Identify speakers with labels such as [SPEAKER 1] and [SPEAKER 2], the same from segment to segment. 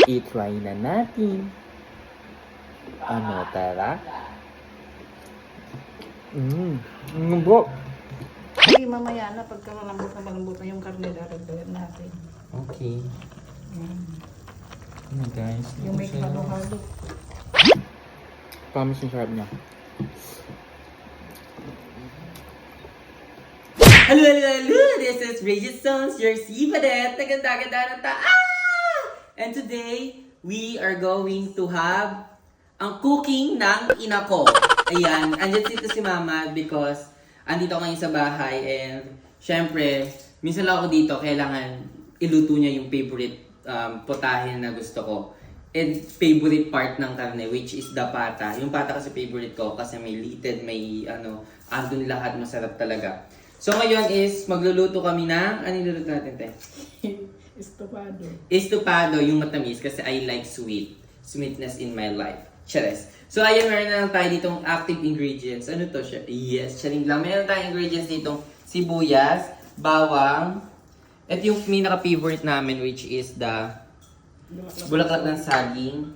[SPEAKER 1] I-try na natin. Ano, tara? Bro.
[SPEAKER 2] Hindi, mamaya na pagka malambot na yung karne, daragdagan natin.
[SPEAKER 1] Okay. Ano guys?
[SPEAKER 2] Yung may halo-halo.
[SPEAKER 1] Promise yung sarap niya.
[SPEAKER 3] Hello, hello, hello! This is Regis Stones, your Sibadet. Naganda-ganda ng And today, we are going to have ang cooking ng ina ko. Ayan, andyan dito si Mama because andito ako ngayon sa bahay and syempre, minsan lang ako dito, kailangan iluto niya yung favorite potahe na gusto ko. And favorite part ng karne, which is the pata. Yung pata kasi favorite ko kasi may litid, may andun lahat, masarap talaga. So ngayon is magluluto kami ng, ano niluluto natin, te?
[SPEAKER 2] Estopado.
[SPEAKER 3] Estopado, yung matamis kasi I like sweetness in my life. Chares. So ayan, meron na lang tayo ditong active ingredients. Ano to siya? Yes, charing lang. Meron tayong ingredients ditong sibuyas, bawang, at yung pinaka-favorite namin which is the bulaklak ng saging.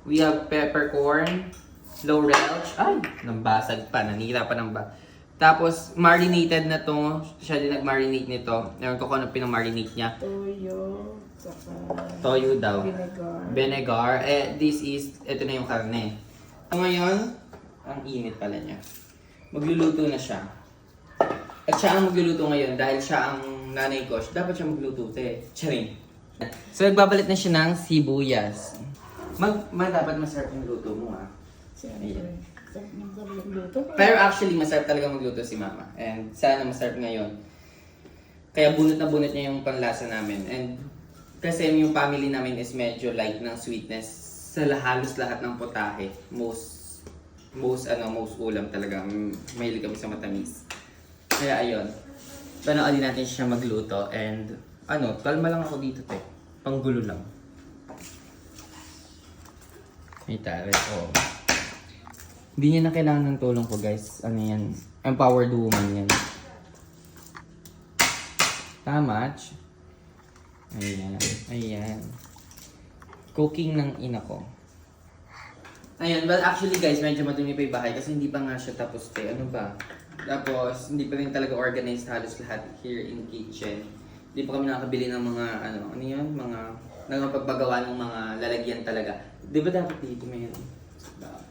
[SPEAKER 3] We have peppercorn, laurel. Ay, nambasag pa. Nanira pa ng ba. Tapos, marinated na to. Siya din nag-marinate nito. Ewan ko kung ano pinamarinate niya.
[SPEAKER 2] Toyo, saka
[SPEAKER 3] Toyo daw.
[SPEAKER 2] vinegar.
[SPEAKER 3] Vinegar. Ito na yung karne. So ngayon, ang init pala niya. Magluluto na siya. At siya ang magluluto ngayon dahil siya ang nanay ko. Dapat siya magluto, te. Charing. So, nagbabalit na siya ng sibuyas. Dapat masarap yung luto mo, ah.
[SPEAKER 2] Siyempre. Sarap ng luto.
[SPEAKER 3] Pero actually, masarap talaga magluto si Mama. And sana masarap ngayon. Kaya bunot na bunot niya yung panlasa namin. And kasi yung family namin is medyo light ng sweetness sa halos lahat ng potahe. Most ulam talaga. Mahilig kami sa matamis. Kaya ayun. Panoorin natin siya magluto. And kalma lang ako dito, te. Panggulo lang. May tare. Oh. Hindi niya na kailangan ng tulong ko, guys. Ano yan? Empowered woman yan. Tamach. Ayan. Ayan. Cooking ng ina ko. Ayan. Well, actually, guys, medyo madumi pa yung bahay kasi hindi pa nga siya tapos, te. Ano ba? Tapos, hindi pa rin talaga organized halos lahat here in kitchen. Hindi pa kami nakakabili ng mga, ano yun? Mga pagpagawa ng mga lalagyan talaga. Di ba dapat dito mayroon?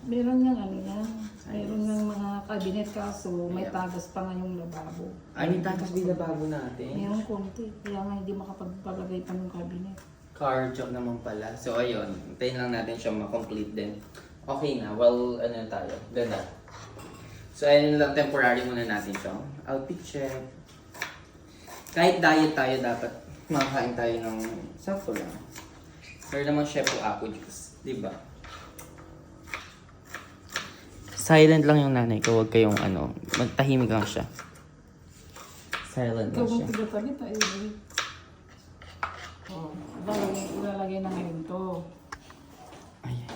[SPEAKER 2] Meron nga meron nga mga cabinet kaso may tagas pa nga yung lababo.
[SPEAKER 3] Ay, may tatas din lababo natin.
[SPEAKER 2] Meron konti, kaya nga hindi makapagpalagay pa ng cabinet.
[SPEAKER 3] Car joke naman pala. So, ayun. Hintayin lang natin siya ma-complete din. Okay na. Well, tayo? Ganda. So, ayun lang. Temporary muna natin siya. Outfit check. Kahit diet tayo, dapat makakain tayo ng sakto lang. Pero naman chef o apple juice. Diba? Silent lang yung nanay ko. Huwag kayong magtahimik lang siya. Silent
[SPEAKER 2] Ikaw
[SPEAKER 3] lang
[SPEAKER 2] kung
[SPEAKER 3] siya.
[SPEAKER 2] tigatalita eh. Oh, ilalagay na ngayon to.
[SPEAKER 3] Ayan.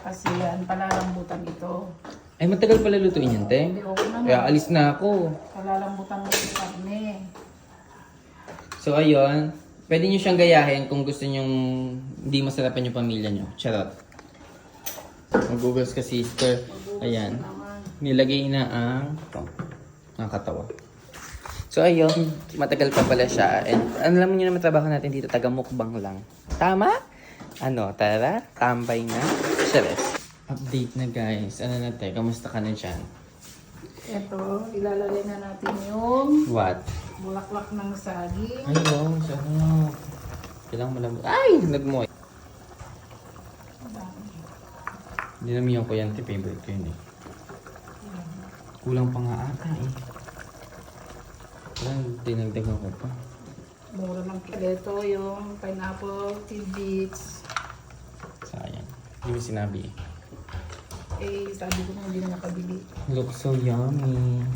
[SPEAKER 2] Kasi yan, palalambutan ito.
[SPEAKER 3] Ay, matagal pala lutuin yan, te.
[SPEAKER 2] Hindi, okay naman.
[SPEAKER 3] Kaya alis na ako.
[SPEAKER 2] Palalambutan mo yung karne.
[SPEAKER 3] So, ayun. Pwede nyo siyang gayahin kung gusto nyo hindi masarapan yung pamilya nyo. Charot. Mag-googles ka, sister. Ayan. Nilagay na ang... Nakakatawa. So, ayun. Matagal pa pala siya. And alam niyo naman trabaho natin dito. Taga-mukbang lang. Tama? Tara? Tambay na. Chares. Update na, guys. Te? Kamusta ka na dyan?
[SPEAKER 2] Ito, ilalagay na natin yung
[SPEAKER 3] What?
[SPEAKER 2] bulaklak ng saging.
[SPEAKER 3] Ay, wow. Sarap. Kailangan malambot. Ay! Nagmoy. Dinamihan ko yan. Favorite ko yun eh. Kulang pa nga ata eh. Parang dinagdagan ko pa.
[SPEAKER 2] Mura lang pala ito, yung pineapple tidbits.
[SPEAKER 3] Sayang. Hindi mo sinabi eh.
[SPEAKER 2] Eh, sabi ko na hindi na nakabili.
[SPEAKER 3] Looks so yummy.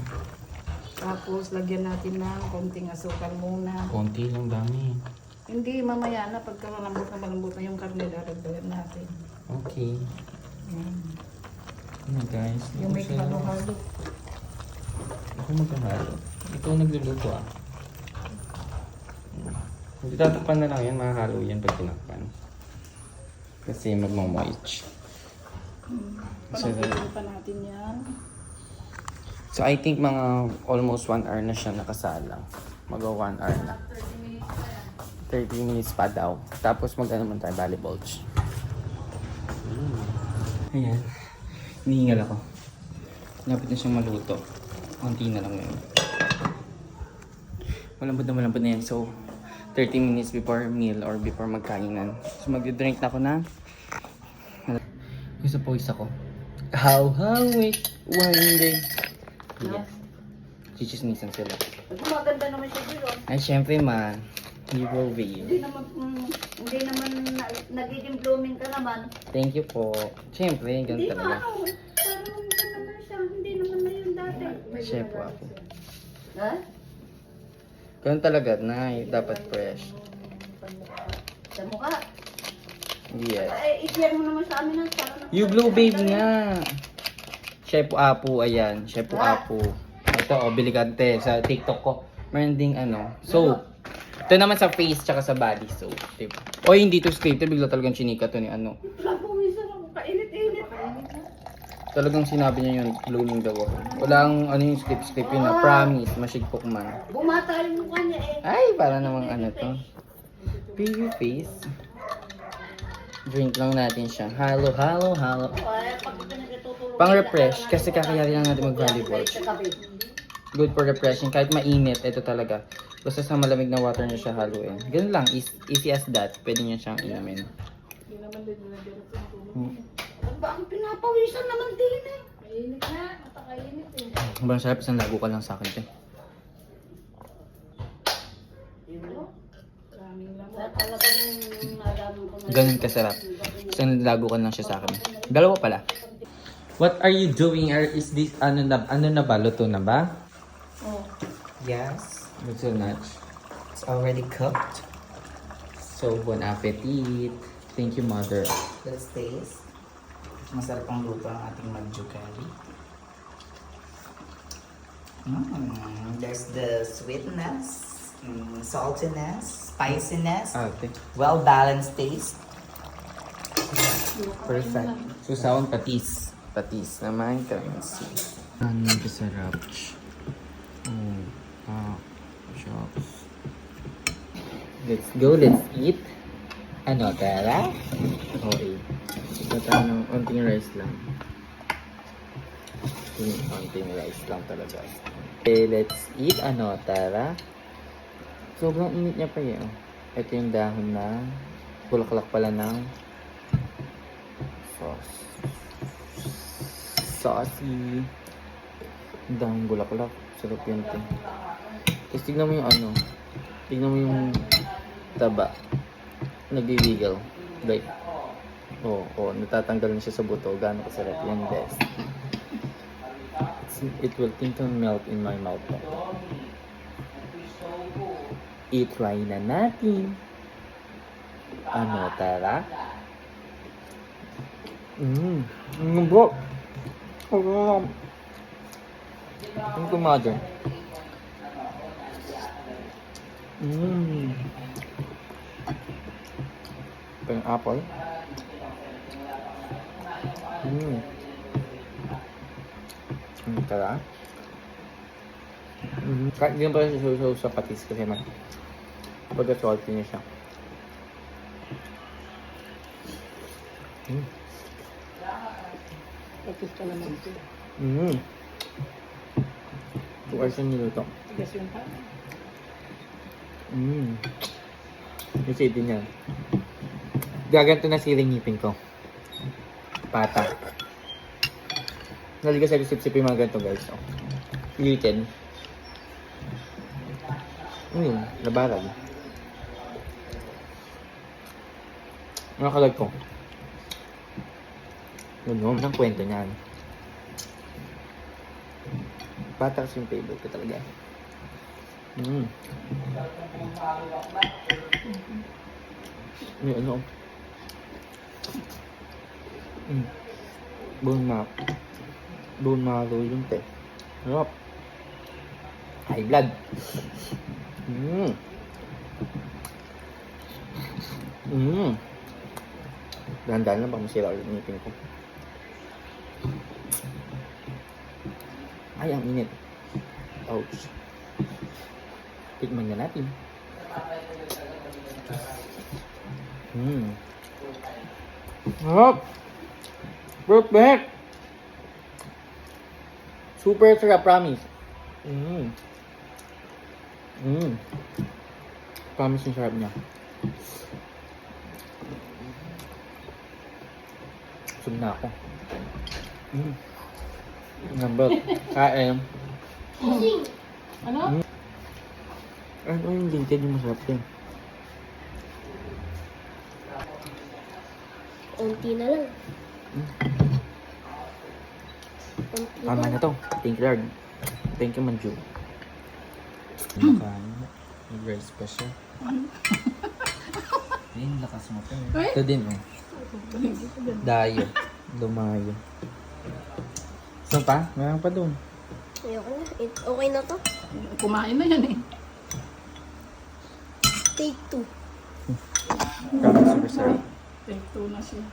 [SPEAKER 2] Tapos, lagyan natin ng konting asukal muna.
[SPEAKER 3] Konti lang dami.
[SPEAKER 2] Hindi, mamaya na. Pagka malambot na yung karne, daragdagan natin.
[SPEAKER 3] Okay. Ano guys?
[SPEAKER 2] Yung may halo-halo.
[SPEAKER 3] Ako maghahalo. Ikaw nagluluto ah. Hindi tatakpan na lang yan, mahahalo yan pag tinakpan. Kasi magmamoist.
[SPEAKER 2] Panagpipin pa natin yan.
[SPEAKER 3] So I think mga almost 1 hour na siya nakasalang. Mag-1 hour na. 30 minutes pa daw. Tapos mag-ano man tayo, volleyball. Ayan. Hinihingal ako. Lapit na siyang maluto. Konti na lang ngayon. Malambot na yan. So, 30 minutes before meal or before magkainan. So, mag-drink na ako na. Yung sa pawis ako. How it one day. Yeah. Chichismisan sila.
[SPEAKER 2] Maganda naman siya dito.
[SPEAKER 3] Ay, syempre man. Hero babe.
[SPEAKER 2] Hindi naman nagiging blooming ka naman.
[SPEAKER 3] Thank you po. Syempre, ganun talaga.
[SPEAKER 2] Parang ka naman siya. Hindi naman na yun dati.
[SPEAKER 3] Chef po ako.
[SPEAKER 2] Ha?
[SPEAKER 3] Ganun talaga, dapat fresh.
[SPEAKER 2] Sa mukha.
[SPEAKER 3] Yes.
[SPEAKER 2] I-share mo naman sa amin.
[SPEAKER 3] You blue babe nga. Chef Apu, ayan. Chef Apu. Ito, biligante sa TikTok ko. Meron ding soap. Ito naman sa face tsaka sa body soap. Diba? O hindi to scripted, bigla talagang chinika to ni
[SPEAKER 2] Pumisan ako. Kainit-init.
[SPEAKER 3] Talagang sinabi niya yun, blooming daw ako. Walang yung script yun na, promise, masigpok man.
[SPEAKER 2] Bumata yung mukha niya eh.
[SPEAKER 3] Ay, para namang to. Baby face. Drink lang natin siya. Halo. Pang refresh, kasi kakayari lang natin mag-volleyball. Good for refreshing, kahit mainit, ito talaga. Basta sa malamig na water niya siya haluin. Ganun lang, easy as that. Pwede niya siyang inumin.
[SPEAKER 2] Bakit pinapawisan naman din eh? Mainit na, matakainit eh.
[SPEAKER 3] Sobrang sarap, isang lago ka lang sa akin. Ganun kasarap. Isang lago ka lang siya sa akin. Dalawa pala. What are you doing? Is this, ano na ba? Luto na ba?
[SPEAKER 2] Oh.
[SPEAKER 3] Yes. Luto na. It's already cooked. So, bon appetit. Thank you, mother.
[SPEAKER 4] Let's taste. Masarap ang luto ng ating manjugari. There's the sweetness, saltiness, spiciness,
[SPEAKER 3] Ate.
[SPEAKER 4] well-balanced taste.
[SPEAKER 3] Perfect. Susawang patis. Patis naman, currency. Ano yung kasarap? Shucks. Let's go, let's eat. Ano, tara? Okay. Ito tayo ng konting rice lang. Konting rice lang talaga. Okay, let's eat. Ano, tara? Sobrang init niya pa yun. Ito yung dahon na bulaklak pala ng sauce. Saucy. Ang dahon bulaklak. Sarap yan ito. Tapos tignan mo yung tignan mo yung taba. Nag-wiggle. Like, natatanggal na siya sa buto. Gano'n kasarap yan, guys. It will think to melt in my mouth. I-try na natin. Ano, tara? Bro. Ang kumado. Pineapple. Tara. Kahit hindi pa siya susaw sa patis kasi pagka-salty niya siya.
[SPEAKER 2] Patis ka naman ito.
[SPEAKER 3] 2 hours yung niluto.
[SPEAKER 2] Tigas yung pa.
[SPEAKER 3] Kasi din yan. Gaganto na siling ngipin ko. Pata. Naliga sa sip-sip yung mga ganito, guys. Liquid. Labarag. Nakalag ko. Ganun, ang kwento niyan. Pata kasi yung favorite ko talaga. Yung bone marrow yung te. Sarap. High blood.
[SPEAKER 1] Dahan-dahan lang baka masira ulit ang ngipin ko. Ay, ang init. Ouch. Tikman na natin. Sarap! Perfect! Super sarap, promise. Promise yung sarap niya. Busog na ako. Nambot. Kain.
[SPEAKER 2] Ano?
[SPEAKER 1] Ano yung linted yung masarap din?
[SPEAKER 5] Unti na lang. Unti
[SPEAKER 1] Tama
[SPEAKER 5] na
[SPEAKER 1] na to. Thank you, Lord. Thank you, Manju. Mag-rice pa siya. Ayun, lakas mo pa.
[SPEAKER 2] Ay!
[SPEAKER 1] Ito din, oh. Dayo. Dumayo. Saan pa? Meron pa doon.
[SPEAKER 5] Ayoko na. Okay na to.
[SPEAKER 2] Kumain na yan eh.
[SPEAKER 5] Take 2.
[SPEAKER 1] Promise super sarap.
[SPEAKER 2] Take 2 na siya.